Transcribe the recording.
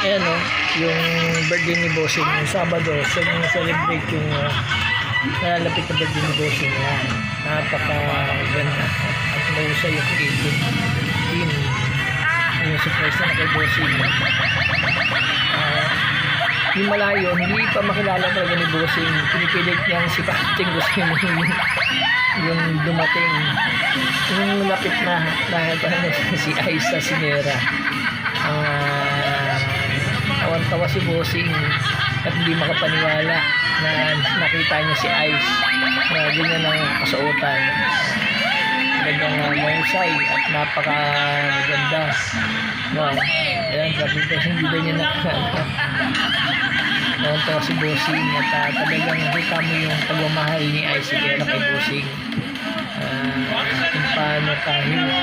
Ayan o, yung birthday ni Bossing, yung Sabado, so yung celebrate yung nalalapit na birthday ni Bossing. Ayan, napaka-ganda at mahusay yung creative team. Yung surprise na kay Bossing. Yung malayo, hindi pa makilala talaga ni Bossing. Pinipilit niyang si Captain gusto yung dumating. Yung lapit na si Aiza Sinera. Tawan-tawa si Bossing at hindi makapaniwala na nakita niya si Ice na ganyan ang kasuotan. Gandang mahusay at napakaganda. No? Ayan, sabi ko, hindi ba niya nakakala. Tawan-tawa si Bossing at talagang nakita mo yung pagmamahal ni Ice Sinera kay Bossing. Kung paano tayo na